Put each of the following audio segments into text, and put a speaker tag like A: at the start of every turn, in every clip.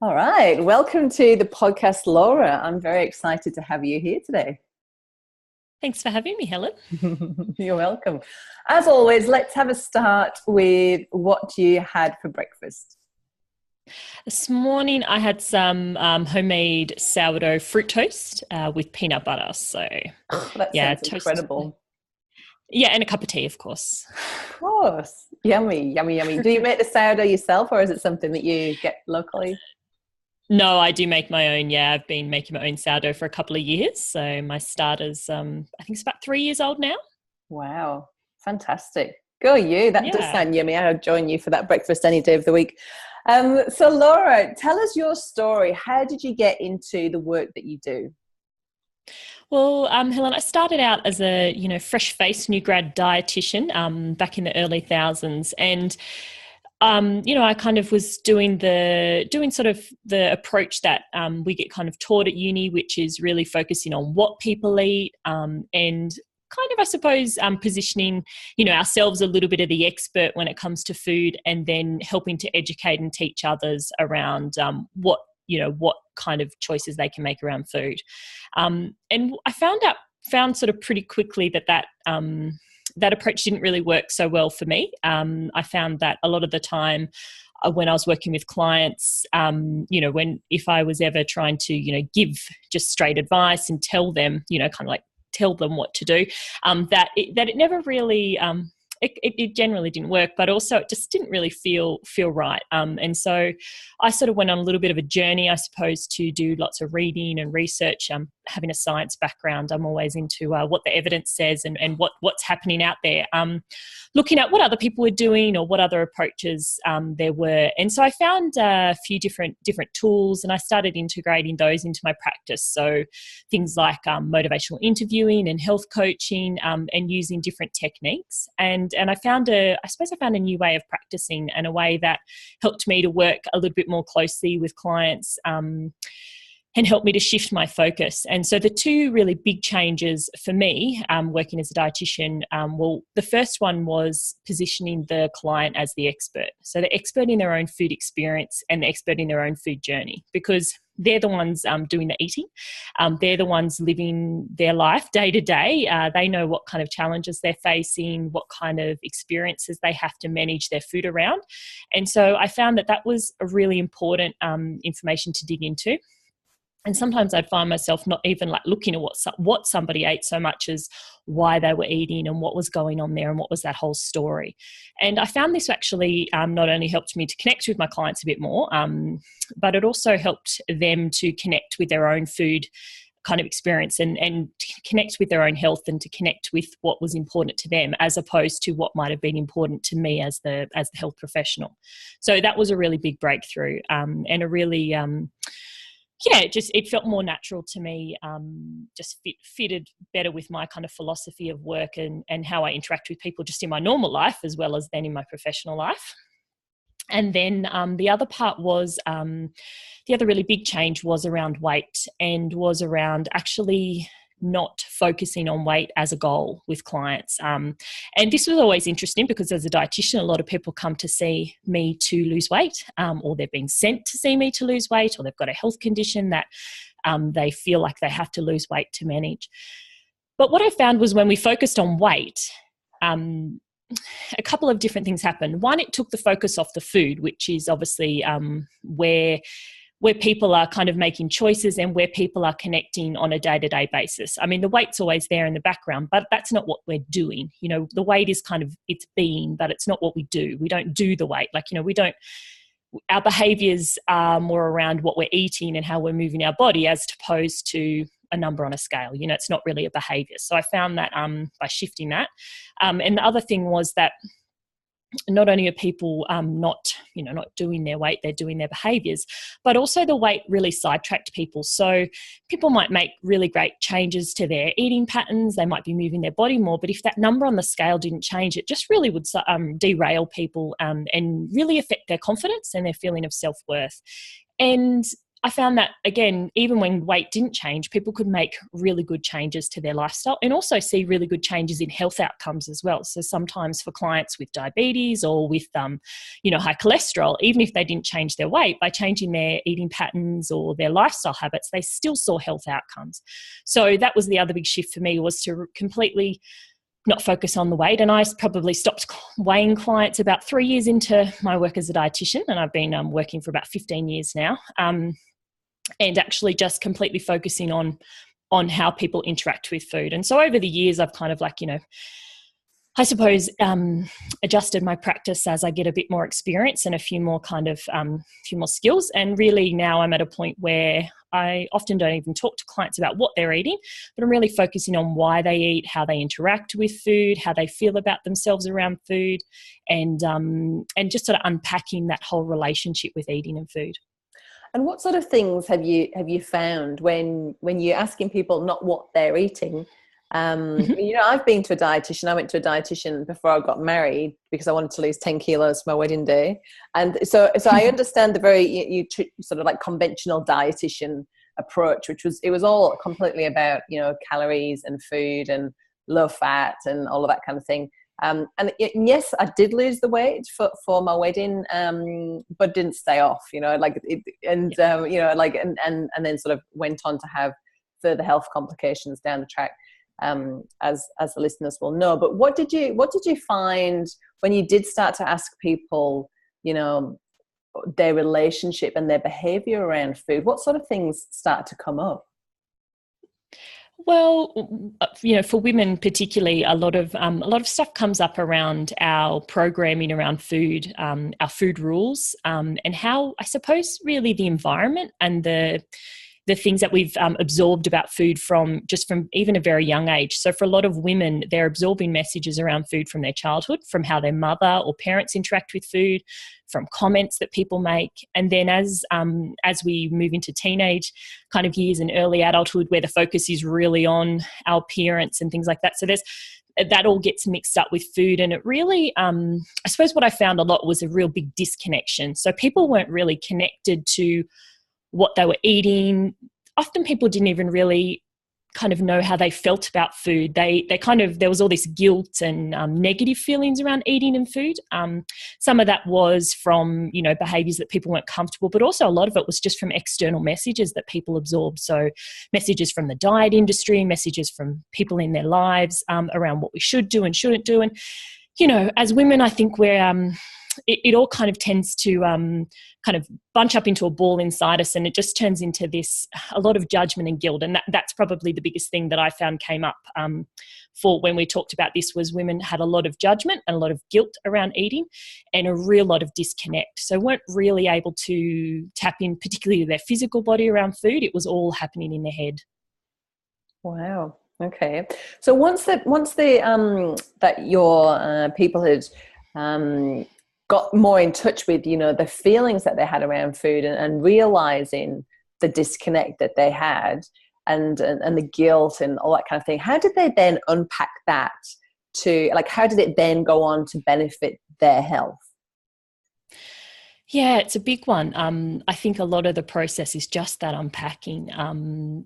A: All right. Welcome to the podcast, Laura. I'm very excited to have you here today.
B: Thanks for having me, Helen.
A: You're welcome. As always, let's have a start with what you had for breakfast.
B: This morning I had some homemade sourdough fruit toast with peanut butter. So,
A: That sounds incredible.
B: Yeah, and a cup of tea, of course.
A: Of course. Yummy, yummy, yummy. Do you make the sourdough yourself, or is it something that you get locally?
B: No, I do make my own. Yeah, I've been making my own sourdough for a couple of years. So my starter's, I think it's about 3 years old now.
A: Wow. Fantastic. Go you. That does sound yummy. I'll join you for that breakfast any day of the week. So Laura, tell us your story. How did you get into the work that you do?
B: Well, Helen, I started out as a, fresh-faced new grad dietitian back in the early thousands. And I kind of was doing sort of the approach that we get kind of taught at uni, which is really focusing on what people eat and kind of, I suppose, positioning, ourselves a little bit of the expert when it comes to food, and then helping to educate and teach others around what kind of choices they can make around food. And I found sort of pretty quickly that approach didn't really work so well for me. I found that a lot of the time when I was working with clients, if I was ever trying to, give just straight advice and tell them, kind of like tell them what to do, that it never really, it generally didn't work, but also it just didn't really feel right. And so I sort of went on a little bit of a journey, I suppose, to do lots of reading and research. Having a science background, I'm always into what the evidence says and what's happening out there, looking at what other people were doing or what other approaches there were. And so I found a few different tools, and I started integrating those into my practice. So things like motivational interviewing and health coaching, and using different techniques. And I found I found a new way of practicing, and a way that helped me to work a little bit more closely with clients, and helped me to shift my focus. And so the two really big changes for me, working as a dietitian, the first one was positioning the client as the expert. So the expert in their own food experience and the expert in their own food journey, because they're the ones doing the eating. They're the ones living their life day to day. They know what kind of challenges they're facing, what kind of experiences they have to manage their food around. And so I found that was a really important information to dig into. And sometimes I'd find myself not even like looking at what somebody ate so much as why they were eating and what was going on there and what was that whole story. And I found this actually not only helped me to connect with my clients a bit more, but it also helped them to connect with their own food kind of experience and to connect with their own health and to connect with what was important to them, as opposed to what might have been important to me as the health professional. So that was a really big breakthrough, and a really it felt more natural to me, just fitted better with my kind of philosophy of work and how I interact with people just in my normal life as well as then in my professional life. And then the other part was, the other really big change was around weight, and was around actually not focusing on weight as a goal with clients. And this was always interesting because as a dietitian, a lot of people come to see me to lose weight, or they're being sent to see me to lose weight, or they've got a health condition that they feel like they have to lose weight to manage. But what I found was when we focused on weight, a couple of different things happened. One, it took the focus off the food, which is obviously where people are kind of making choices and where people are connecting on a day-to-day basis. I mean, the weight's always there in the background, but that's not what we're doing. The weight is kind of, it's being, but it's not what we do. We don't do the weight. Our behaviors are more around what we're eating and how we're moving our body, as opposed to a number on a scale. It's not really a behavior. So I found that by shifting that. And the other thing was that not only are people not doing their weight, they're doing their behaviors, but also the weight really sidetracked people. So people might make really great changes to their eating patterns. They might be moving their body more, but if that number on the scale didn't change, it just really would derail people and really affect their confidence and their feeling of self-worth. And I found that, again, even when weight didn't change, people could make really good changes to their lifestyle and also see really good changes in health outcomes as well. So sometimes for clients with diabetes or with, high cholesterol, even if they didn't change their weight, by changing their eating patterns or their lifestyle habits, they still saw health outcomes. So that was the other big shift for me, was to completely not focus on the weight. And I probably stopped weighing clients about 3 years into my work as a dietitian, and I've been working for about 15 years now, and actually just completely focusing on how people interact with food. And so over the years, I've kind of I suppose adjusted my practice as I get a bit more experience and a few more skills. And really now I'm at a point where I often don't even talk to clients about what they're eating, but I'm really focusing on why they eat, how they interact with food, how they feel about themselves around food, and just sort of unpacking that whole relationship with eating and food.
A: And what sort of things have you found when you're asking people not what they're eating? I've been to a dietitian. I went to a dietitian before I got married because I wanted to lose 10 kilos for my wedding day. And so I understand the very sort of like conventional dietitian approach, it was all completely about, calories and food and low fat and all of that kind of thing. Yes, I did lose the weight for my wedding, but didn't stay off, and then sort of went on to have further health complications down the track. As the listeners will know. But what did you find when you did start to ask people, their relationship and their behavior around food? What sort of things start to come up?
B: Well, for women particularly, a lot of stuff comes up around our programming around food, our food rules, and how, I suppose, really the environment and the things that we've absorbed about food from even a very young age. So for a lot of women, they're absorbing messages around food from their childhood, from how their mother or parents interact with food, from comments that people make. And then as we move into teenage kind of years and early adulthood, where the focus is really on our appearance and things like that. So that all gets mixed up with food. And it really, I suppose what I found a lot was a real big disconnection. So people weren't really connected to what they were eating. Often people didn't even really kind of know how they felt about food. There was all this guilt and negative feelings around eating and food. Some of that was from, behaviors that people weren't comfortable, but also a lot of it was just from external messages that people absorbed. So messages from the diet industry, messages from people in their lives around what we should do and shouldn't do. And, as women, I think it all kind of tends to kind of bunch up into a ball inside us, and it just turns into a lot of judgment and guilt. And that's probably the biggest thing that I found came up for when we talked about this, was women had a lot of judgment and a lot of guilt around eating and a real lot of disconnect. So weren't really able to tap in particularly to their physical body around food. It was all happening in their head.
A: Wow. Okay. So once that your people had got more in touch with, the feelings that they had around food and realizing the disconnect that they had and the guilt and all that kind of thing, how did they then unpack that how did it then go on to benefit their health?
B: Yeah, it's a big one. I think a lot of the process is just that unpacking.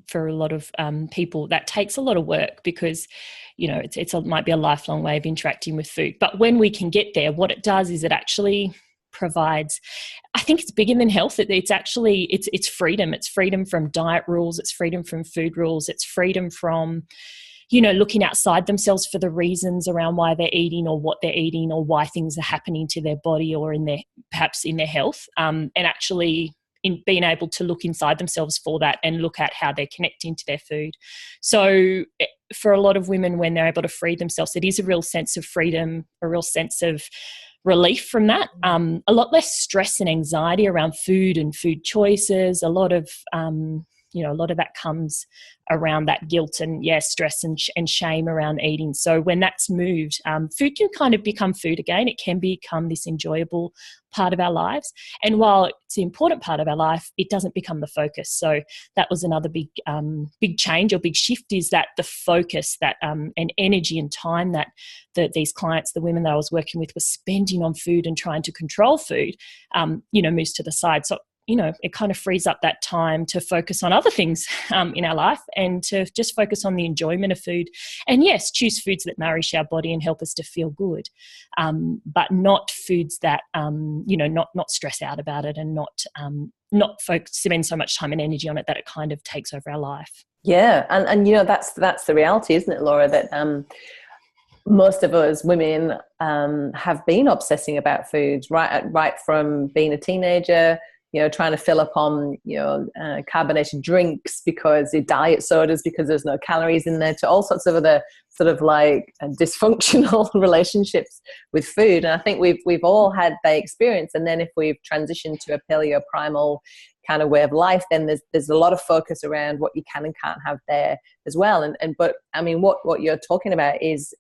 B: For a lot of people, that takes a lot of work because, it might be a lifelong way of interacting with food. But when we can get there, what it does is it actually provides, I think it's bigger than health. It's actually, it's freedom. It's freedom from diet rules. It's freedom from food rules. It's freedom from, looking outside themselves for the reasons around why they're eating or what they're eating or why things are happening to their body or perhaps in their health, and actually in being able to look inside themselves for that and look at how they're connecting to their food. So for a lot of women, when they're able to free themselves, it is a real sense of freedom, a real sense of relief from that, a lot less stress and anxiety around food and food choices. A lot of that comes around that guilt and stress and shame around eating. So when that's moved, food can kind of become food again. It can become this enjoyable part of our lives. And while it's an important part of our life, it doesn't become the focus. So that was another big change or big shift, is that the focus that and energy and time that these clients, the women that I was working with, were spending on food and trying to control food, moves to the side. So it kind of frees up that time to focus on other things in our life and to just focus on the enjoyment of food. And yes, choose foods that nourish our body and help us to feel good, but not foods that, not stress out about it, and not spend so much time and energy on it that it kind of takes over our life.
A: Yeah. And that's the reality, isn't it, Laura, that most of us women have been obsessing about foods right from being a teenager, trying to fill up on, carbonated drinks because the diet sodas because there's no calories in there, to all sorts of other sort of like dysfunctional relationships with food. And I think we've all had that experience. And then if we've transitioned to a paleo primal kind of way of life, then there's a lot of focus around what you can and can't have there as well. But I mean, what you're talking about it's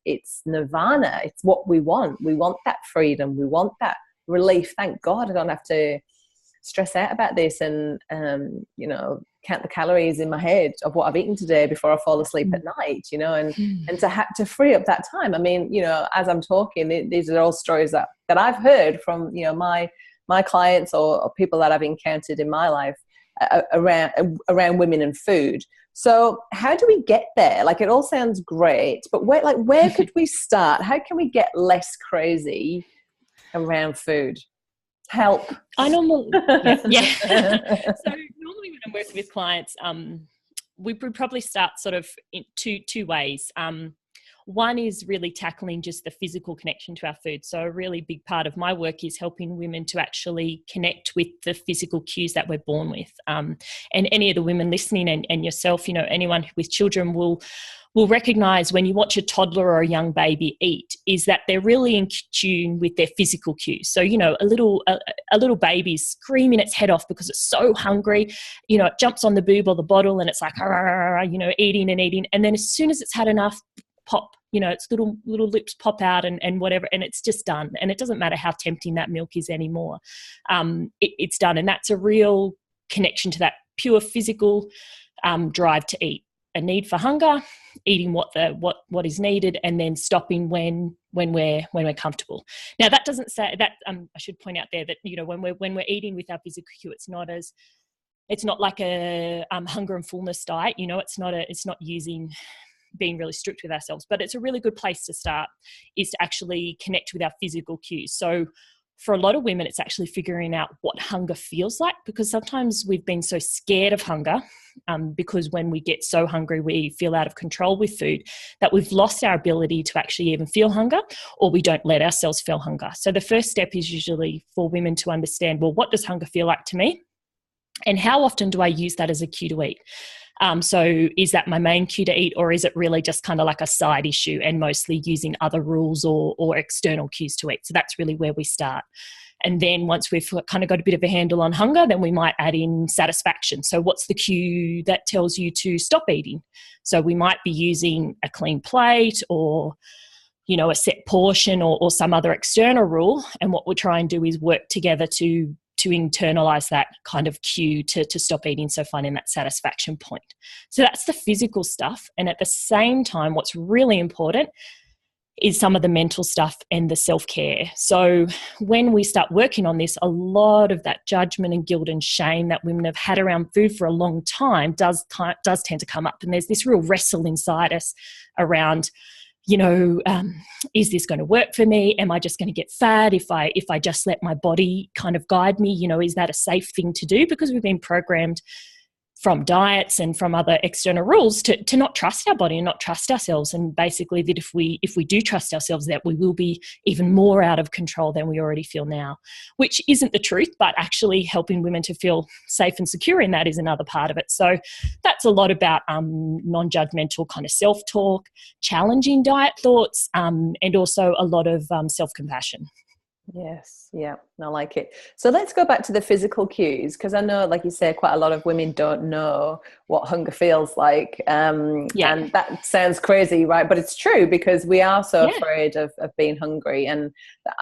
A: nirvana. It's what we want. We want that freedom. We want that relief. Thank God I don't have to stress out about this and count the calories in my head of what I've eaten today before I fall asleep at night, and to free up that time. I mean, as I'm talking, these are all stories that I've heard from my clients or people that I've encountered in my life around women and food. So how do we get there? Like, it all sounds great, but where could we start? How can we get less crazy around food? Help.
B: So normally when I'm working with clients, we would probably start sort of in two ways. One is really tackling just the physical connection to our food. So a really big part of my work is helping women to actually connect with the physical cues that we're born with. And any of the women listening and yourself, anyone with children will recognize when you watch a toddler or a young baby eat is that they're really in tune with their physical cues. So, a little baby screaming its head off because it's so hungry, it jumps on the boob or the bottle and it's like, eating and eating. And then as soon as it's had enough, pop, its little lips pop out and whatever, and it's just done. And it doesn't matter how tempting that milk is anymore. It's done. And that's a real connection to that pure physical drive to eat. A need for hunger, eating what is needed, and then stopping when we're comfortable. Now that doesn't say that I should point out there that when we're eating with our physical cue, it's not like a hunger and fullness diet. It's not using being really strict with ourselves, but it's a really good place to start is to actually connect with our physical cues. So for a lot of women, it's actually figuring out what hunger feels like, because sometimes we've been so scared of hunger because when we get so hungry, we feel out of control with food that we've lost our ability to actually even feel hunger, or we don't let ourselves feel hunger. So the first step is usually for women to understand, well, what does hunger feel like to me? And how often do I use that as a cue to eat? So is that my main cue to eat, or is it really just kind of like a side issue and mostly using other rules or external cues to eat? So that's really where we start. And then once we've kind of got a bit of a handle on hunger, then we might add in satisfaction. So what's the cue that tells you to stop eating? So we might be using a clean plate or a set portion or some other external rule. And what we'll try and do is work together to internalize that kind of cue to stop eating, so finding that satisfaction point. So that's the physical stuff. And at the same time, what's really important is some of the mental stuff and the self-care. So when we start working on this, a lot of that judgment and guilt and shame that women have had around food for a long time does tend to come up. And there's this real wrestle inside us around, is this going to work for me? Am I just going to get fat if I just let my body kind of guide me? Is that a safe thing to do? Because we've been programmed from diets and from other external rules to not trust our body and not trust ourselves. And basically that if we do trust ourselves, that we will be even more out of control than we already feel now, which isn't the truth, but actually helping women to feel safe and secure in that is another part of it. So that's a lot about non-judgmental kind of self-talk, challenging diet thoughts, and also a lot of self-compassion.
A: Yes. Yeah. I like it. So let's go back to the physical cues, because I know, like you say, quite a lot of women don't know what hunger feels like. And that sounds crazy, right? But it's true, because we are so afraid of being hungry. And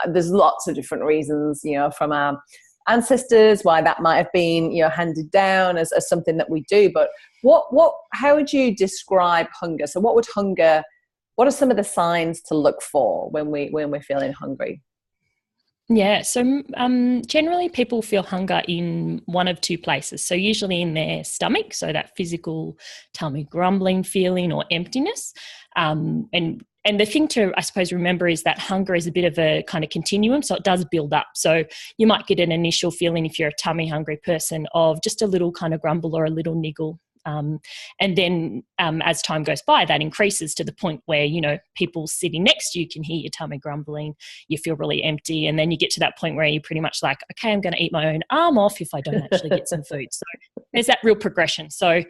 A: there's lots of different reasons, from our ancestors, why that might have been, handed down as something that we do. But how would you describe hunger? So what are some of the signs to look for when we're feeling hungry?
B: Yeah, so generally people feel hunger in one of two places. So usually in their stomach, so that physical tummy grumbling feeling or emptiness. And the thing to, I suppose, remember is that hunger is a bit of a kind of continuum, so it does build up. So you might get an initial feeling, if you're a tummy hungry person, of just a little kind of grumble or a little niggle. And then as time goes by, that increases to the point where, you know, people sitting next to you can hear your tummy grumbling, you feel really empty, and then you get to that point where you're pretty much like, okay, I'm going to eat my own arm off if I don't actually get some food. So there's that real progression. So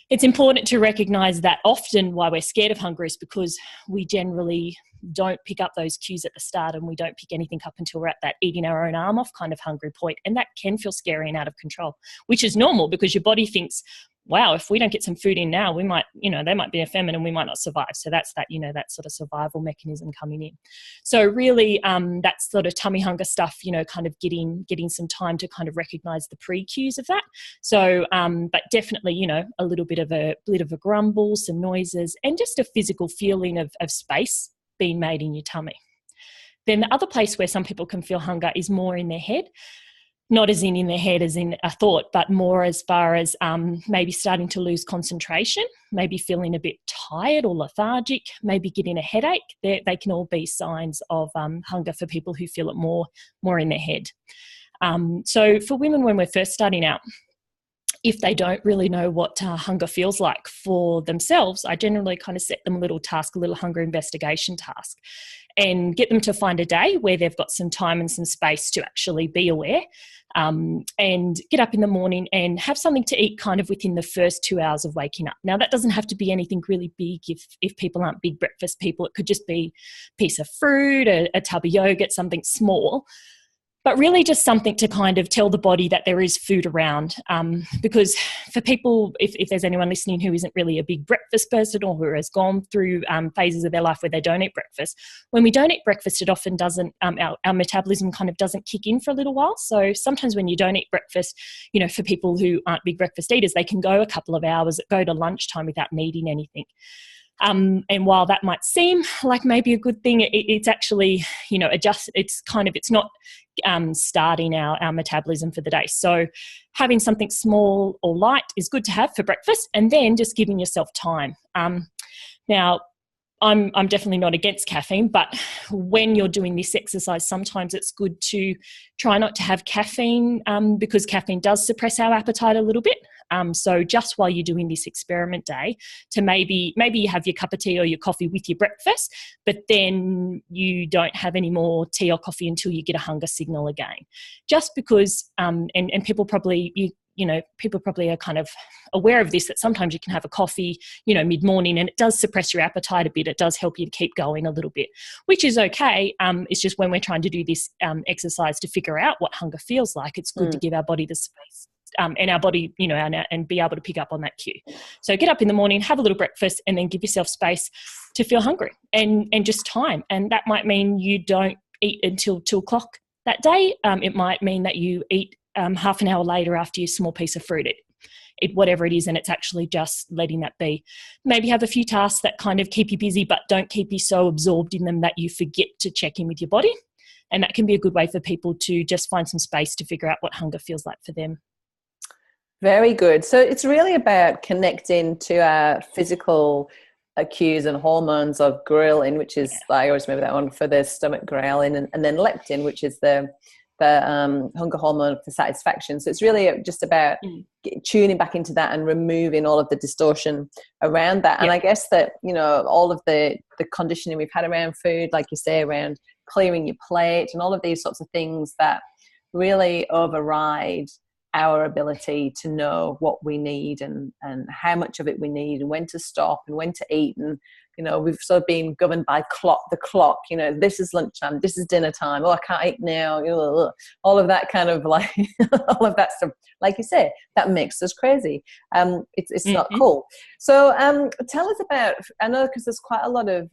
B: it's important to recognize that often why we're scared of hunger is because we generally don't pick up those cues at the start, and we don't pick anything up until we're at that eating our own arm off kind of hungry point. And that can feel scary and out of control, which is normal because your body thinks, wow, if we don't get some food in now, we might, you know, they might be ephemeral and we might not survive. So that's that, you know, that sort of survival mechanism coming in. So really that sort of tummy hunger stuff, you know, kind of getting some time to kind of recognize the pre-cues of that. So, but definitely, you know, a little bit of a grumble, some noises, and just a physical feeling of space being made in your tummy. Then the other place where some people can feel hunger is more in their head. Not as in their head as in a thought, but more as far as maybe starting to lose concentration, maybe feeling a bit tired or lethargic, maybe getting a headache. They can all be signs of hunger for people who feel it more in their head. So for women, when we're first starting out, if they don't really know what hunger feels like for themselves, I generally kind of set them a little task, a little hunger investigation task, and get them to find a day where they've got some time and some space to actually be aware, and get up in the morning and have something to eat kind of within the first 2 hours of waking up. Now, that doesn't have to be anything really big if people aren't big breakfast people. It could just be a piece of fruit, a tub of yogurt, something small. But really just something to kind of tell the body that there is food around. Because for people, if there's anyone listening who isn't really a big breakfast person or who has gone through phases of their life where they don't eat breakfast, when we don't eat breakfast, it often doesn't, our metabolism kind of doesn't kick in for a little while. So sometimes when you don't eat breakfast, you know, for people who aren't big breakfast eaters, they can go a couple of hours, go to lunchtime without needing anything. And while that might seem like maybe a good thing, it's actually, you know, it's not starting our metabolism for the day. So having something small or light is good to have for breakfast, and then just giving yourself time. Now, I'm definitely not against caffeine, but when you're doing this exercise, sometimes it's good to try not to have caffeine because caffeine does suppress our appetite a little bit. So just while you're doing this experiment day, to maybe you have your cup of tea or your coffee with your breakfast, but then you don't have any more tea or coffee until you get a hunger signal again. Just because, and people probably, people probably are kind of aware of this, that sometimes you can have a coffee, mid-morning, and it does suppress your appetite a bit. It does help you to keep going a little bit, which is okay. It's just when we're trying to do this exercise to figure out what hunger feels like, it's good to give our body the space. And our body, and be able to pick up on that cue. So get up in the morning, have a little breakfast, and then give yourself space to feel hungry and just time. And that might mean you don't eat until 2 o'clock that day. It might mean that you eat half an hour later after your small piece of fruit, whatever it is, and it's actually just letting that be. Maybe have a few tasks that kind of keep you busy, but don't keep you so absorbed in them that you forget to check in with your body. And that can be a good way for people to just find some space to figure out what hunger feels like for them.
A: Very good. So it's really about connecting to our physical cues and hormones of ghrelin, which is, I always remember that one for the stomach, ghrelin, and then leptin, which is the hunger hormone for satisfaction. So it's really just about tuning back into that and removing all of the distortion around that. And I guess that, all of the conditioning we've had around food, like you say, around clearing your plate and all of these sorts of things that really override our ability to know what we need and how much of it we need and when to stop and when to eat. And, we've sort of been governed by the clock, this is lunchtime, this is dinner time. Oh, I can't eat now. All of that kind of like, all of that stuff, like you say, that makes us crazy. It's not cool. So tell us about, I know because there's quite a lot of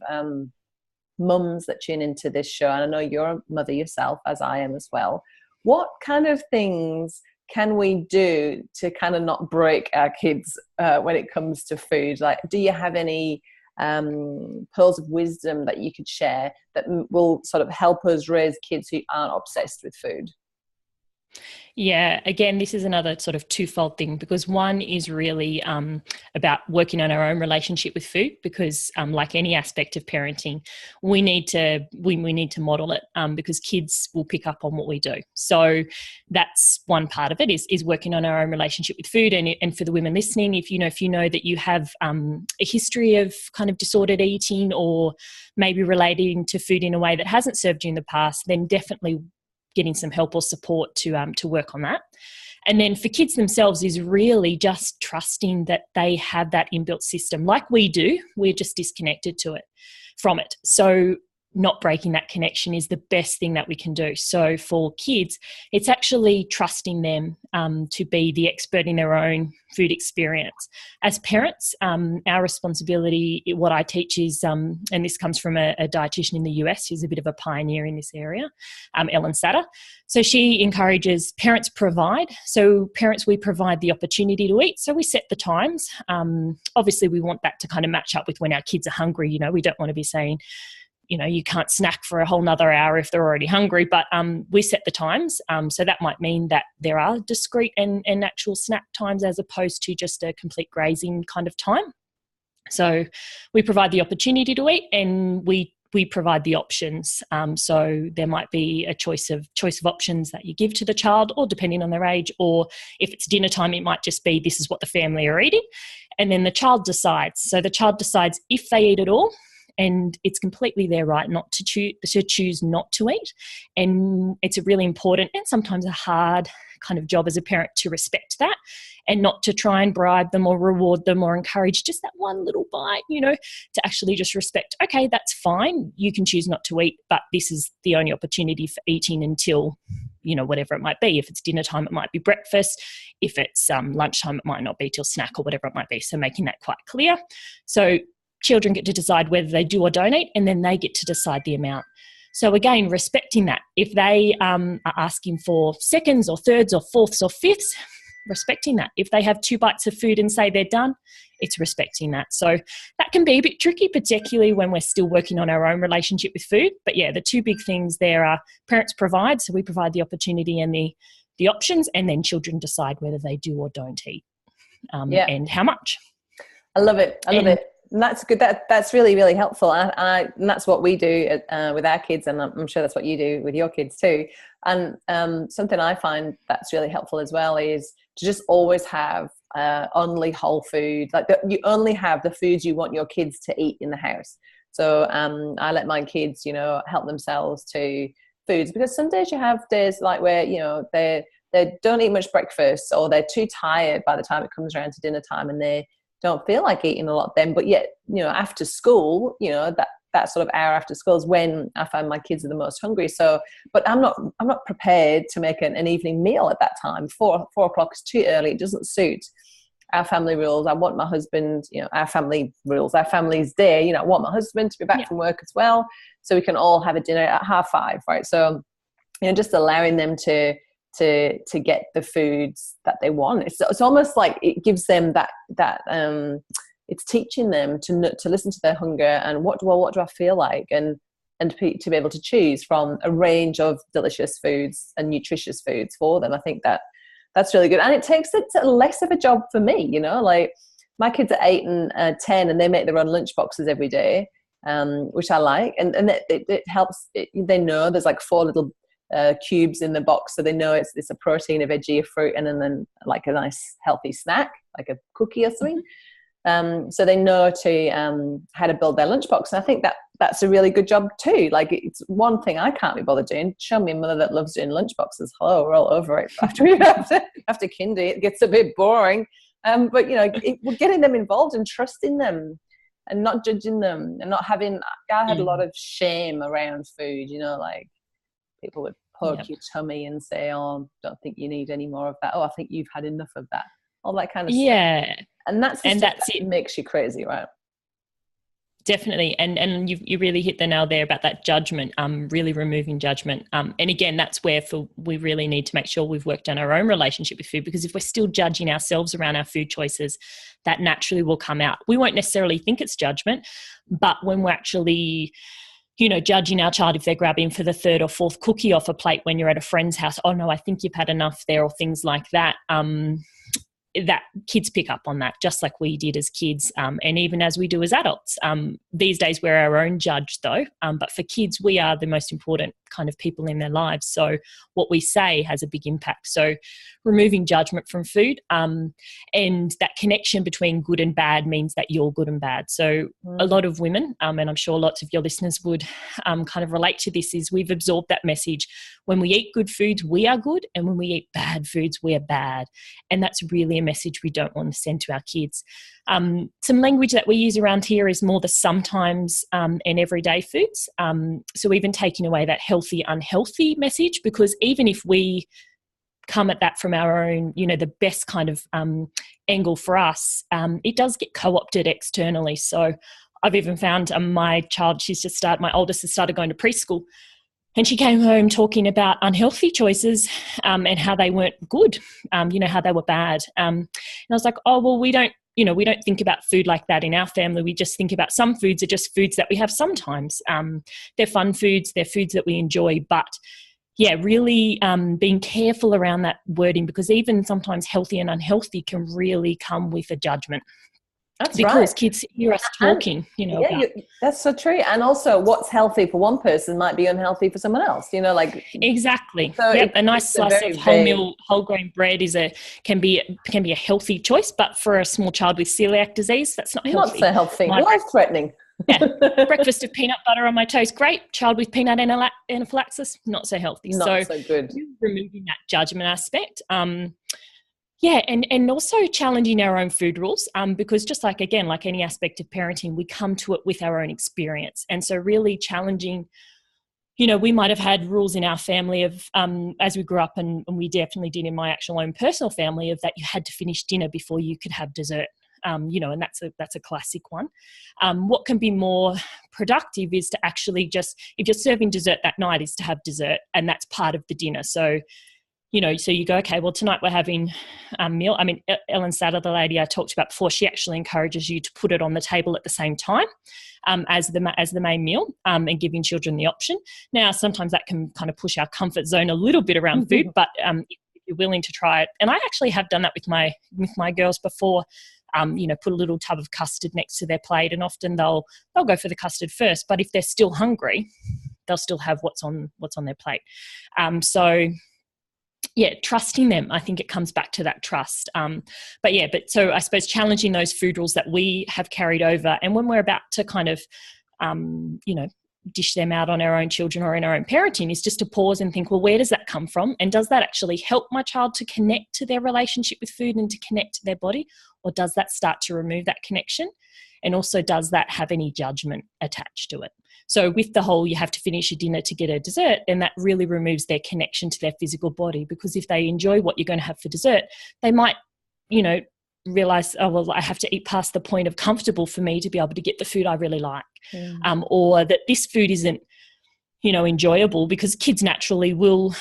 A: mums that tune into this show, and I know you're a mother yourself, as I am as well. What kind of things can we do to kind of not break our kids when it comes to food? Like, do you have any pearls of wisdom that you could share that will sort of help us raise kids who aren't obsessed with food?
B: Yeah, again, this is another sort of twofold thing, because one is really about working on our own relationship with food, because like any aspect of parenting, we need to model it, because kids will pick up on what we do. So that's one part of it, is working on our own relationship with food. And for the women listening, if you know that you have a history of kind of disordered eating, or maybe relating to food in a way that hasn't served you in the past, then definitely getting some help or support to work on that. And then for kids themselves is really just trusting that they have that inbuilt system like we do. We're just disconnected from it. So not breaking that connection is the best thing that we can do. So for kids, it's actually trusting them to be the expert in their own food experience. As parents, our responsibility, what I teach is, and this comes from a dietitian in the US who's a bit of a pioneer in this area, Ellen Satter. So she encourages parents provide. So parents, we provide the opportunity to eat. So we set the times. Obviously, we want that to kind of match up with when our kids are hungry. We don't want to be saying, you can't snack for a whole nother hour if they're already hungry, but we set the times. So that might mean that there are discrete and actual snack times as opposed to just a complete grazing kind of time. So we provide the opportunity to eat, and we provide the options. So there might be a choice of options that you give to the child, or depending on their age, or if it's dinner time, it might just be this is what the family are eating. And then the child decides. So the child decides if they eat at all, and it's completely their right not to choose not to eat. And it's a really important and sometimes a hard kind of job as a parent to respect that, and not to try and bribe them or reward them or encourage just that one little bite, to actually just respect, okay, that's fine. You can choose not to eat, but this is the only opportunity for eating until, whatever it might be. If it's dinner time, it might be breakfast. If it's lunchtime, it might not be till snack or whatever it might be. So making that quite clear. So children get to decide whether they do or don't eat, and then they get to decide the amount. So again, respecting that. If they are asking for seconds or thirds or fourths or fifths, respecting that. If they have 2 bites of food and say they're done, it's respecting that. So that can be a bit tricky, particularly when we're still working on our own relationship with food. But yeah, the two big things there are parents provide, so we provide the opportunity and the options, and then children decide whether they do or don't eat, and how much.
A: I love it. I love it. And that's good. That's really, really helpful. And that's what we do with our kids, and I'm sure that's what you do with your kids too. And something I find that's really helpful as well is to just always have only whole food. Like you only have the foods you want your kids to eat in the house. So I let my kids, help themselves to foods, because some days you have days like where they don't eat much breakfast, or they're too tired by the time it comes around to dinner time, and they don't feel like eating a lot then. But yet, after school, that sort of hour after school is when I find my kids are the most hungry. So, but I'm not prepared to make an evening meal at that time. 4 o'clock is too early. It doesn't suit our family rules. I want my husband, our family rules, our family's day. I want my husband to be back from work as well, so we can all have a dinner at 5:30, right? So, just allowing them to get the foods that they want. It's almost like it gives them that it's teaching them to listen to their hunger and what do I feel like, and to be able to choose from a range of delicious foods and nutritious foods for them. I think that's really good, and it takes it less of a job for me. Like my kids are 8 and 10, and they make their own lunch boxes every day, which I like, and it helps. They know there's like 4 little cubes in the box, so they know it's a protein, a veggie, a fruit, and then like a nice healthy snack like a cookie or something. So they know how to build their lunchbox, and I think that's a really good job too. Like it's one thing I can't be bothered doing. Show me a mother that loves doing lunchboxes. Hello, we're all over it. After kinder, it gets a bit boring. But we're getting them involved and trusting them and not judging them, and not having. I had a lot of shame around food. Like people would poke your tummy and say, "Oh, don't think you need any more of that. Oh, I think you've had enough of that." All that kind of stuff. And that's it. Makes you crazy, right?
B: Definitely. And you really hit the nail there about that judgment, really removing judgment. And again, that's where we really need to make sure we've worked on our own relationship with food, because if we're still judging ourselves around our food choices, that naturally will come out. We won't necessarily think it's judgment, but when we're actually, judging our child if they're grabbing for the third or fourth cookie off a plate when you're at a friend's house, oh no, I think you've had enough there, or things like that, that kids pick up on that, just like we did as kids, and even as we do as adults. These days we're our own judge though, but for kids we are the most important kind of people in their lives, so what we say has a big impact. So removing judgment from food, and that connection between good and bad means that you're good and bad. So a lot of women, and I'm sure lots of your listeners would kind of relate to this, is we've absorbed that message. When we eat good foods, we are good, and when we eat bad foods, we are bad. And that's really a message we don't want to send to our kids. Some language that we use around here is more the sometimes and everyday foods. So even taking away that healthy, unhealthy message, because even if we come at that from our own, the best kind of angle for us, it does get co-opted externally. So I've even found my child, my oldest has started going to preschool, and she came home talking about unhealthy choices and how they weren't good, how they were bad. And I was like, oh, well, we don't think about food like that in our family. We just think about some foods are just foods that we have sometimes. They're fun foods. They're foods that we enjoy. But yeah, really being careful around that wording, because even sometimes healthy and unhealthy can really come with a judgment.
A: That's
B: because
A: right.
B: Kids hear us talking,
A: that's so true. And also what's healthy for one person might be unhealthy for someone else,
B: Exactly.
A: So
B: a nice slice of whole grain bread can be a healthy choice, but for a small child with celiac disease, that's not healthy.
A: Not so healthy, life-threatening.
B: Yeah, breakfast of peanut butter on my toast, great. Child with peanut anaphylaxis, not so healthy.
A: Not so good.
B: Removing that judgment aspect. And also challenging our own food rules, because just like any aspect of parenting, we come to it with our own experience. And so really challenging, we might have had rules in our family of, as we grew up, and we definitely did in my actual own personal family, of that you had to finish dinner before you could have dessert. And that's a classic one. What can be more productive is to actually just, if you're serving dessert that night, is to have dessert, and that's part of the dinner. So so you go, okay, well, tonight we're having a meal. I mean, Ellen Satter, the lady I talked about before, she actually encourages you to put it on the table at the same time as the main meal, and giving children the option. Now, sometimes that can kind of push our comfort zone a little bit around food, but if you're willing to try it, and I actually have done that with my girls before. Put a little tub of custard next to their plate, and often they'll go for the custard first. But if they're still hungry, they'll still have what's on their plate. Trusting them. I think it comes back to that trust. So I suppose challenging those food rules that we have carried over, and when we're about to kind of, dish them out on our own children or in our own parenting, is just to pause and think, well, where does that come from? And does that actually help my child to connect to their relationship with food and to connect to their body? Or does that start to remove that connection? And also, does that have any judgment attached to it? So with the whole, you have to finish your dinner to get a dessert, then that really removes their connection to their physical body, because if they enjoy what you're going to have for dessert, they might, realize, oh, well, I have to eat past the point of comfortable for me to be able to get the food I really like. Or that this food isn't, enjoyable, because kids naturally will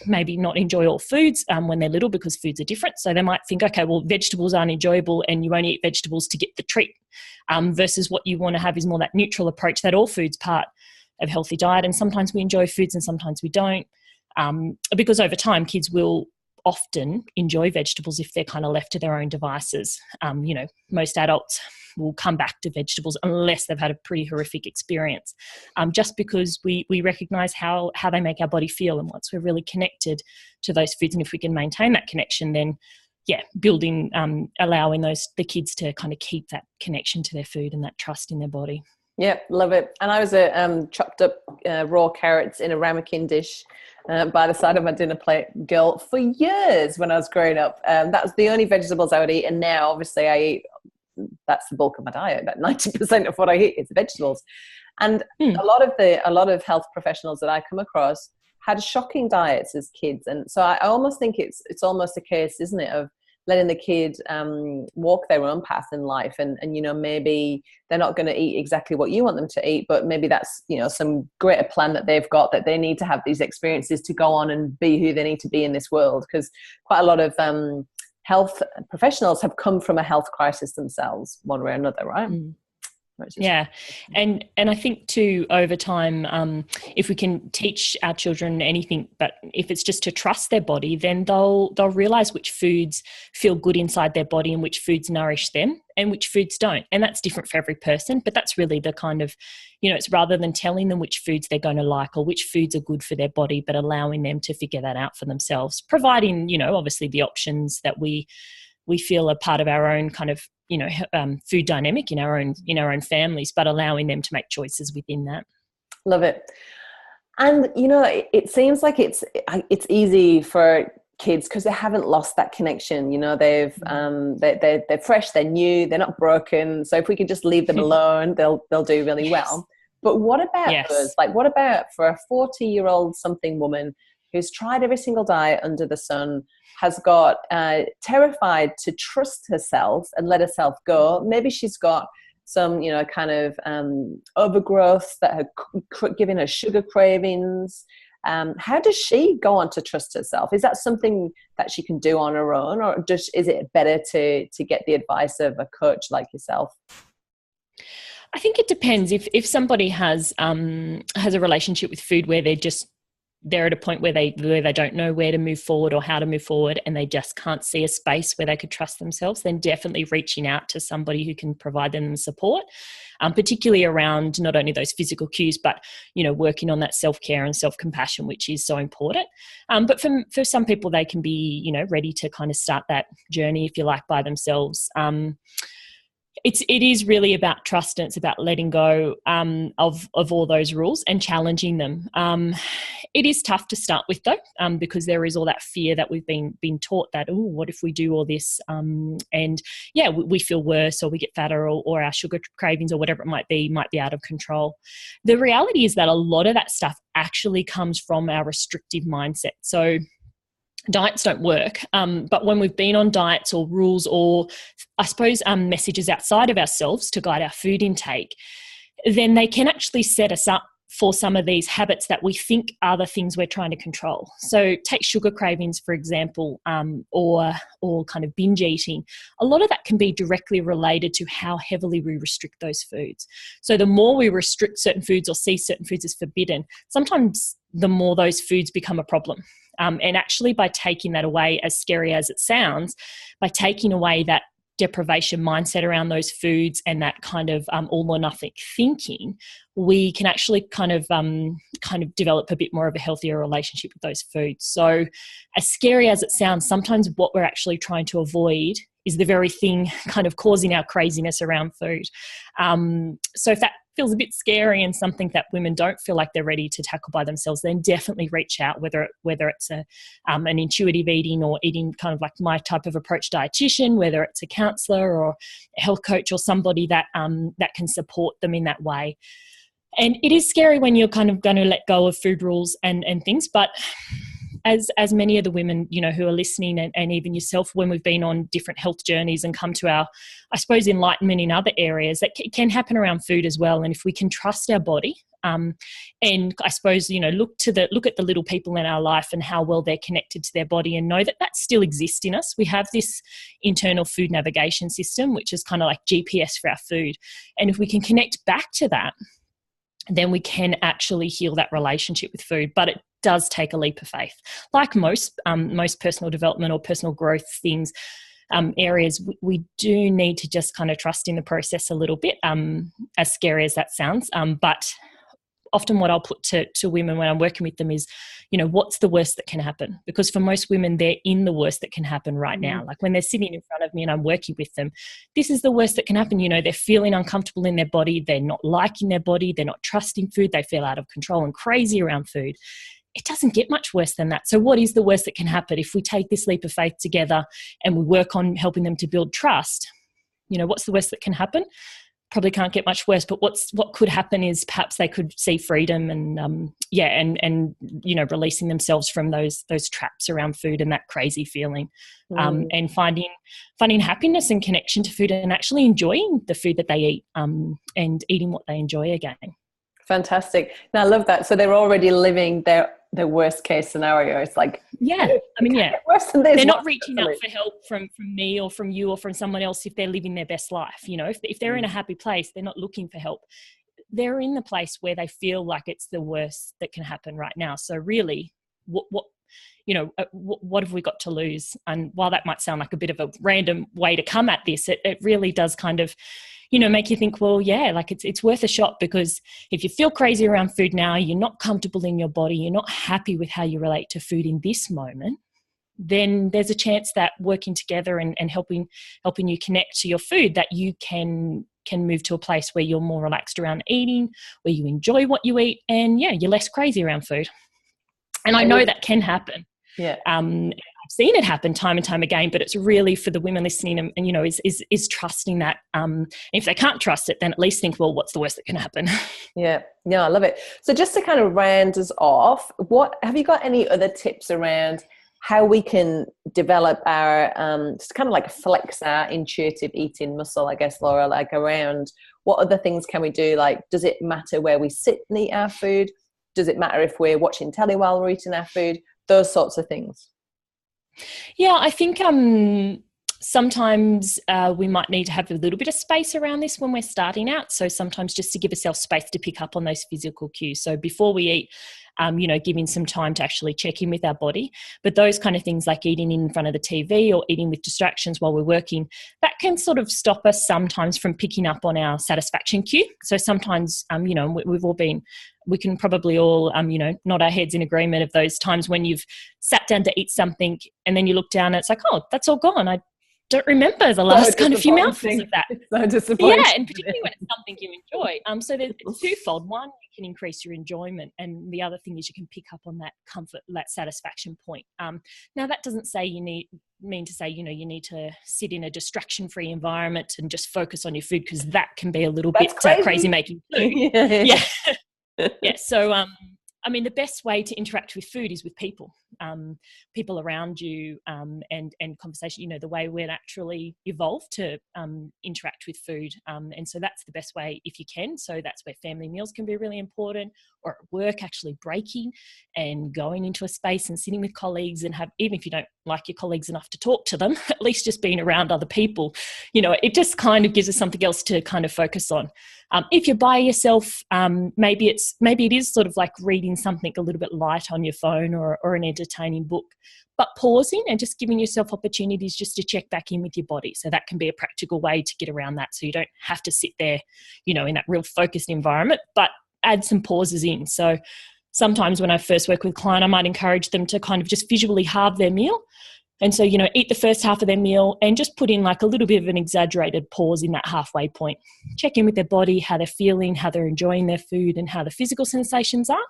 B: maybe not enjoy all foods when they're little, because foods are different. So they might think, okay, well, vegetables aren't enjoyable and you only eat vegetables to get the treat, versus what you want to have is more that neutral approach, that all food's part of healthy diet. And sometimes we enjoy foods and sometimes we don't, because over time kids will often enjoy vegetables if they're kind of left to their own devices. Most adults will come back to vegetables unless they've had a pretty horrific experience, just because we recognise how they make our body feel. And once we're really connected to those foods, and if we can maintain that connection, then building, allowing the kids to kind of keep that connection to their food and that trust in their body.
A: Yeah, love it. And I was chopped up raw carrots in a ramekin dish by the side of my dinner plate girl for years when I was growing up. That was the only vegetables I would eat. And now, obviously, I eat, that's the bulk of my diet. About 90% of what I eat is vegetables. And a lot of health professionals that I come across had shocking diets as kids. And so I almost think it's almost a case, isn't it, of letting the kid walk their own path in life, and maybe they're not going to eat exactly what you want them to eat, but maybe that's some greater plan that they've got, that they need to have these experiences to go on and be who they need to be in this world. Because quite a lot of health professionals have come from a health crisis themselves, one way or another, right?
B: Yeah. And I think too, over time, if we can teach our children anything, but if it's just to trust their body, then they'll realize which foods feel good inside their body and which foods nourish them and which foods don't. And that's different for every person, but that's really the kind of, it's rather than telling them which foods they're going to like or which foods are good for their body, but allowing them to figure that out for themselves, providing, obviously the options that we feel are part of our own kind of, food dynamic in our own families, but allowing them to make choices within that.
A: Love it. And, it seems like it's easy for kids because they haven't lost that connection. They're fresh, they're new, they're not broken. So if we could just leave them alone, they'll do really well. But what about those? Like, what about for a 40-year-old something woman who's tried every single diet under the sun, has got terrified to trust herself and let herself go? Maybe she's got some, kind of overgrowth that are giving her sugar cravings. How does she go on to trust herself? Is that something that she can do on her own, or is it better to get the advice of a coach like yourself?
B: I think it depends. If somebody has a relationship with food where they're at a point where they don't know where to move forward or how to move forward, and they just can't see a space where they could trust themselves, then definitely reaching out to somebody who can provide them support, particularly around not only those physical cues, but, working on that self-care and self-compassion, which is so important. But for some people, they can be, ready to kind of start that journey, if you like, by themselves. It is really about trust, and it's about letting go of all those rules and challenging them. It is tough to start with, though, because there is all that fear that we've been taught that, oh, what if we do all this? We feel worse, or we get fatter, or our sugar cravings or whatever it might be out of control. The reality is that a lot of that stuff actually comes from our restrictive mindset. So diets don't work, but when we've been on diets or rules or, I suppose, messages outside of ourselves to guide our food intake, then they can actually set us up for some of these habits that we think are the things we're trying to control. So take sugar cravings, for example, or kind of binge eating. A lot of that can be directly related to how heavily we restrict those foods. So the more we restrict certain foods or see certain foods as forbidden, sometimes the more those foods become a problem. And actually, by taking that away, as scary as it sounds, by taking away that deprivation mindset around those foods and that kind of all or nothing thinking, we can actually kind of develop a bit more of a healthier relationship with those foods. So as scary as it sounds, sometimes what we're actually trying to avoid is the very thing kind of causing our craziness around food. So if that feels a bit scary and something that women don't feel like they're ready to tackle by themselves, then definitely reach out, whether it's an intuitive eating or eating kind of like my type of approach dietitian, whether it's a counsellor or a health coach or somebody that can support them in that way. And it is scary when you're kind of going to let go of food rules and things, but as many of the women, who are listening and even yourself, when we've been on different health journeys and come to our, I suppose, enlightenment in other areas, that can happen around food as well. And if we can trust our body, and I suppose, look at the little people in our life and how well they're connected to their body, and know that still exists in us. We have this internal food navigation system, which is kind of like GPS for our food. And if we can connect back to that, then we can actually heal that relationship with food. But it does take a leap of faith. Like most personal development or personal growth things, areas, we do need to just kind of trust in the process a little bit, as scary as that sounds. But often what I'll put to women when I'm working with them is, what's the worst that can happen? Because for most women, they're in the worst that can happen right now. Like when they're sitting in front of me and I'm working with them, this is the worst that can happen. They're feeling uncomfortable in their body. They're not liking their body. They're not trusting food. They feel out of control and crazy around food. It doesn't get much worse than that. So what is the worst that can happen if we take this leap of faith together and we work on helping them to build trust? What's the worst that can happen? probably can't get much worse, but what could happen is perhaps they could see freedom and releasing themselves from those traps around food and that crazy feeling, and finding happiness and connection to food and actually enjoying the food that they eat, and eating what they enjoy again.
A: Fantastic. Now I love that. So they're already living their worst case scenario. It's like, worse than this.
B: They're not reaching out for help from me or from you or from someone else if they're living their best life. If they're in a happy place, they're not looking for help. They're in the place where they feel like it's the worst that can happen right now. So really, what have we got to lose? And while that might sound like a bit of a random way to come at this, it really does kind of, make you think, well, yeah, like it's worth a shot, because if you feel crazy around food now, you're not comfortable in your body, you're not happy with how you relate to food in this moment, then there's a chance that working together and helping you connect to your food, that you can move to a place where you're more relaxed around eating, where you enjoy what you eat, and you're less crazy around food. And I know that can happen. Yeah. I've seen it happen time and time again, but it's really for the women listening and is trusting that. And if they can't trust it, then at least think, well, what's the worst that can happen?
A: Yeah, I love it. So just to kind of round us off, have you got any other tips around how we can develop our, just kind of like flex our intuitive eating muscle, I guess, Laura, like around what other things can we do? Like, does it matter where we sit and eat our food? Does it matter if we're watching telly while we're eating our food? Those sorts of things.
B: Yeah, I think sometimes we might need to have a little bit of space around this when we're starting out. So sometimes just to give ourselves space to pick up on those physical cues. So before we eat, giving some time to actually check in with our body. But those kind of things like eating in front of the TV or eating with distractions while we're working, that can sort of stop us sometimes from picking up on our satisfaction cue. So sometimes, we can probably all, nod our heads in agreement of those times when you've sat down to eat something and then you look down and it's like, oh, that's all gone. I don't remember the last kind of few mouthfuls of that.
A: It's so disappointing.
B: Yeah, and particularly when it's something you enjoy. So there's twofold. One, you can increase your enjoyment, and the other thing is you can pick up on that comfort, that satisfaction point. Now that doesn't say you need to sit in a distraction-free environment and just focus on your food, because that can be a little bit crazy making too. Yeah. Yeah. So the best way to interact with food is with people around you, and conversation, the way we're naturally evolved to interact with food. And so that's the best way if you can. So that's where family meals can be really important, or at work, actually breaking and going into a space and sitting with colleagues and even if you don't like your colleagues enough to talk to them, at least just being around other people, it just kind of gives us something else to kind of focus on. If you're by yourself, maybe it is sort of like reading something a little bit light on your phone or an entertaining book, but pausing and just giving yourself opportunities just to check back in with your body. So that can be a practical way to get around that. So you don't have to sit there, in that real focused environment, but add some pauses in. So sometimes when I first work with a client, I might encourage them to kind of just visually halve their meal. And so, eat the first half of their meal and just put in like a little bit of an exaggerated pause in that halfway point. Check in with their body, how they're feeling, how they're enjoying their food, and how the physical sensations are.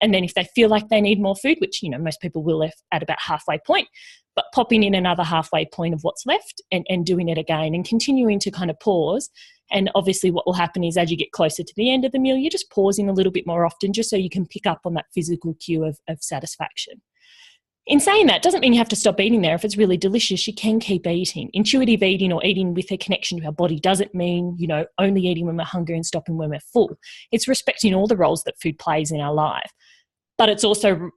B: And then if they feel like they need more food, which, most people will at about halfway point, but popping in another halfway point of what's left and doing it again and continuing to kind of pause. And obviously what will happen is as you get closer to the end of the meal, you're just pausing a little bit more often just so you can pick up on that physical cue of satisfaction. In saying that, doesn't mean you have to stop eating there. If it's really delicious, you can keep eating. Intuitive eating or eating with a connection to our body doesn't mean, only eating when we're hungry and stopping when we're full. It's respecting all the roles that food plays in our life. But it's also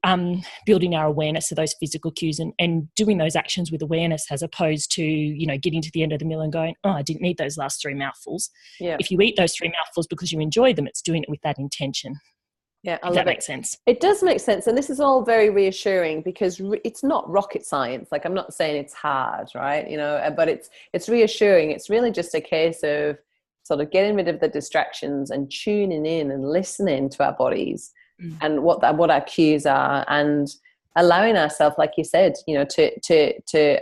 B: building our awareness of those physical cues and doing those actions with awareness, as opposed to, getting to the end of the meal and going, oh, I didn't need those last 3 mouthfuls. Yeah. If you eat those 3 mouthfuls because you enjoy them, it's doing it with that intention.
A: Yeah,
B: I love it. That makes sense.
A: It does make sense. And this is all very reassuring, because it's not rocket science. Like, I'm not saying it's hard, right? But it's reassuring. It's really just a case of sort of getting rid of the distractions and tuning in and listening to our bodies and what our cues are, and allowing ourselves, like you said, to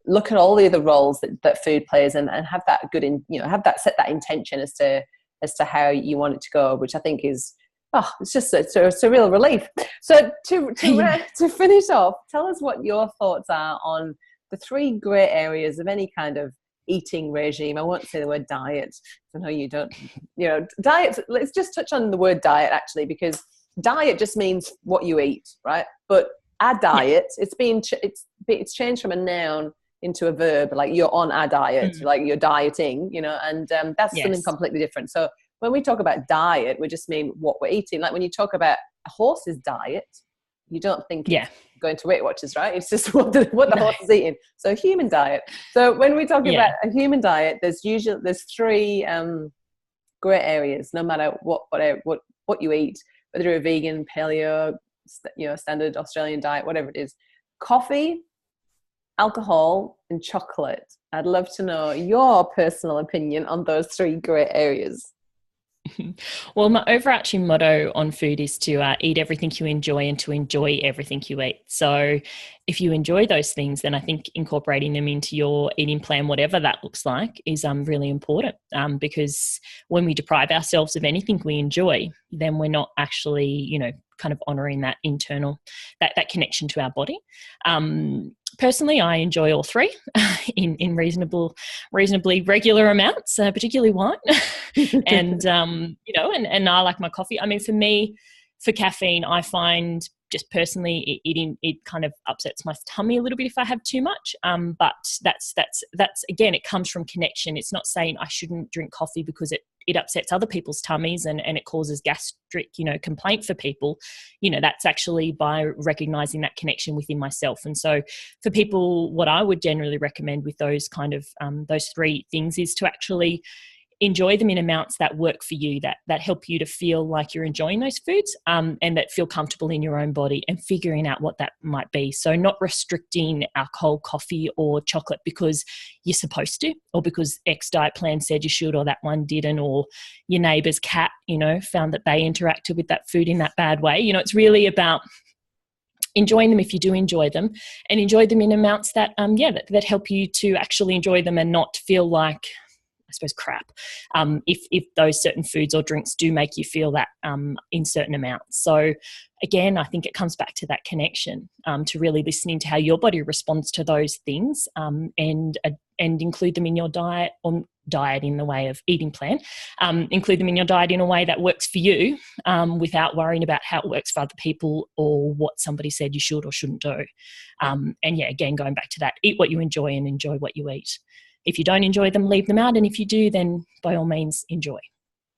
A: look at all the other roles that food plays and have that set that intention as to how you want it to go, which I think is, it's a real relief. So to finish off, tell us what your thoughts are on the 3 great areas of any kind of eating regime. I won't say the word diet. I know you don't, diet. Let's just touch on the word diet actually, because diet just means what you eat, right? But our diet, it's changed from a noun into a verb, like you're on our diet, like you're dieting, and that's something completely different. So when we talk about diet, we just mean what we're eating. Like when you talk about a horse's diet, you don't think it's going to Weight Watchers, right? It's just what the horse is eating. So human diet. So when we talk about a human diet, there's three gray areas, no matter what you eat, whether you're a vegan, paleo, standard Australian diet, whatever it is. Coffee, alcohol, and chocolate. I'd love to know your personal opinion on those three gray areas.
B: Well, my overarching motto on food is to eat everything you enjoy and to enjoy everything you eat. So if you enjoy those things, then I think incorporating them into your eating plan, whatever that looks like, is really important, because when we deprive ourselves of anything we enjoy, then we're not actually, kind of honouring that internal, that connection to our body. Personally, I enjoy all three in reasonably regular amounts, particularly wine, and and I like my coffee. I mean, for me, for caffeine, I find just personally it kind of upsets my tummy a little bit if I have too much. But that's again, it comes from connection. It's not saying I shouldn't drink coffee because it upsets other people's tummies and it causes gastric, complaint for people. That's actually by recognizing that connection within myself. And so for people, what I would generally recommend with those kind of, those three things is to actually enjoy them in amounts that work for you, that help you to feel like you're enjoying those foods, and that feel comfortable in your own body, and figuring out what that might be. So not restricting alcohol, coffee or chocolate because you're supposed to, or because X diet plan said you should, or that one didn't, or your neighbour's cat, found that they interacted with that food in that bad way. It's really about enjoying them if you do enjoy them, and enjoy them in amounts that help you to actually enjoy them and not feel like, I suppose, crap, if those certain foods or drinks do make you feel that in certain amounts. So again, I think it comes back to that connection, to really listening to how your body responds to those things, and include them in your diet, or diet in the way of eating plan, include them in your diet in a way that works for you, without worrying about how it works for other people or what somebody said you should or shouldn't do. Again, going back to that, eat what you enjoy and enjoy what you eat. If you don't enjoy them, leave them out. And if you do, then by all means, enjoy.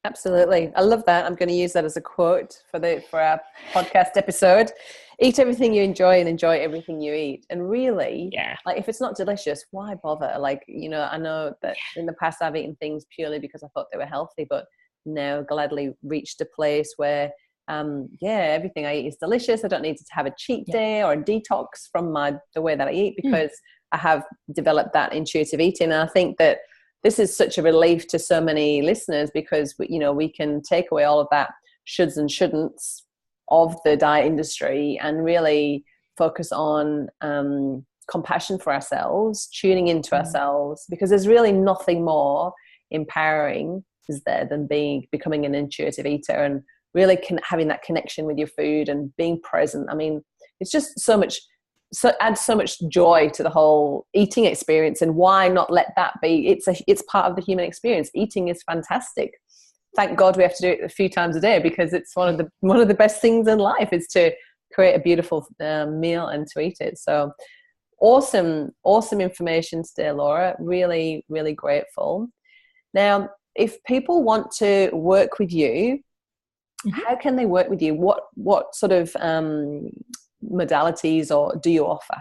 A: Absolutely. I love that. I'm going to use that as a quote for our podcast episode. Eat everything you enjoy and enjoy everything you eat. And really, like, if it's not delicious, why bother? Like, I know that in the past I've eaten things purely because I thought they were healthy, but now gladly reached a place where, everything I eat is delicious. I don't need to have a cheat day or a detox from the way that I eat, because I have developed that intuitive eating. And I think that this is such a relief to so many listeners, because we can take away all of that shoulds and shouldn'ts of the diet industry and really focus on compassion for ourselves, tuning into ourselves, because there's really nothing more empowering, is there, than becoming an intuitive eater and really having that connection with your food and being present. I mean, it's just adds so much joy to the whole eating experience. And why not let that be? It's part of the human experience. Eating is fantastic. Thank God we have to do it a few times a day, because it's one of the best things in life is to create a beautiful meal and to eat it. So awesome information today, Laura. Really, really grateful. Now, if people want to work with you, how can they work with you? What sort of modalities or do you offer?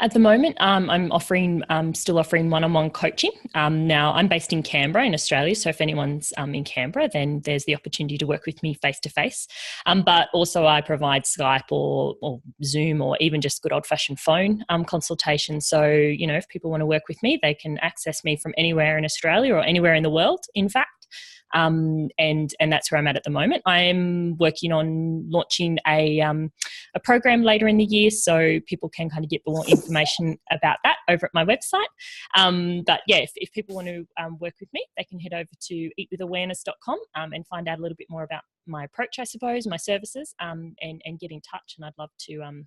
B: At the moment, I'm still offering one-on-one coaching. Now, I'm based in Canberra in Australia, so if anyone's in Canberra, then there's the opportunity to work with me face-to-face. But also I provide Skype or Zoom, or even just good old-fashioned phone consultation. So, if people want to work with me, they can access me from anywhere in Australia or anywhere in the world, in fact. And that's where I'm at the moment. I am working on launching a program later in the year, so people can kind of get more information about that over at my website. But if people want to work with me, they can head over to eatwithawareness.com and find out a little bit more about my approach, I suppose, my services, and get in touch. And I'd love to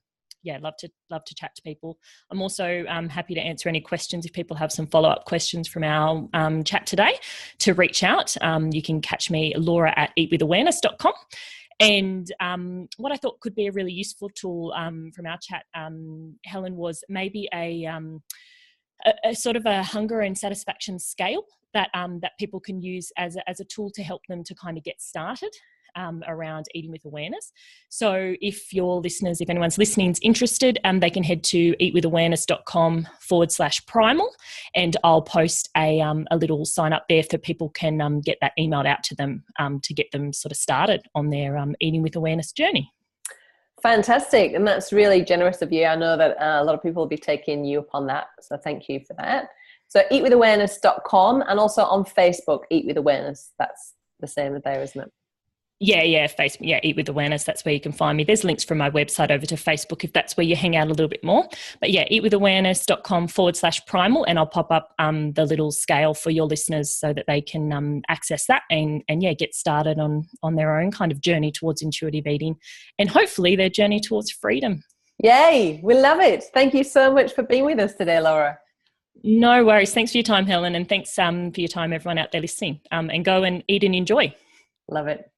B: yeah, love to chat to people. I'm also happy to answer any questions if people have some follow-up questions from our chat today. To reach out, you can catch me, Laura, at eatwithawareness.com. And what I thought could be a really useful tool from our chat, Helen, was maybe a sort of a hunger and satisfaction scale that people can use as a tool to help them to kind of get started around eating with awareness. So if your listeners, if anyone's listening is interested, they can head to eatwithawareness.com/primal, and I'll post a little sign up there so people can get that emailed out to them to get them sort of started on their eating with awareness journey.
A: Fantastic. And that's really generous of you. I know that a lot of people will be taking you upon that. So thank you for that. So eatwithawareness.com, and also on Facebook, Eat With Awareness. That's the same there, isn't it?
B: Yeah, Facebook. Yeah, Eat With Awareness. That's where you can find me. There's links from my website over to Facebook if that's where you hang out a little bit more. But yeah, eatwithawareness.com/primal, and I'll pop up the little scale for your listeners so that they can access that and yeah, get started on their own kind of journey towards intuitive eating, and hopefully their journey towards freedom.
A: Yay, we love it. Thank you so much for being with us today, Laura.
B: No worries. Thanks for your time, Helen, and thanks for your time, everyone out there listening. And go and eat and enjoy.
A: Love it.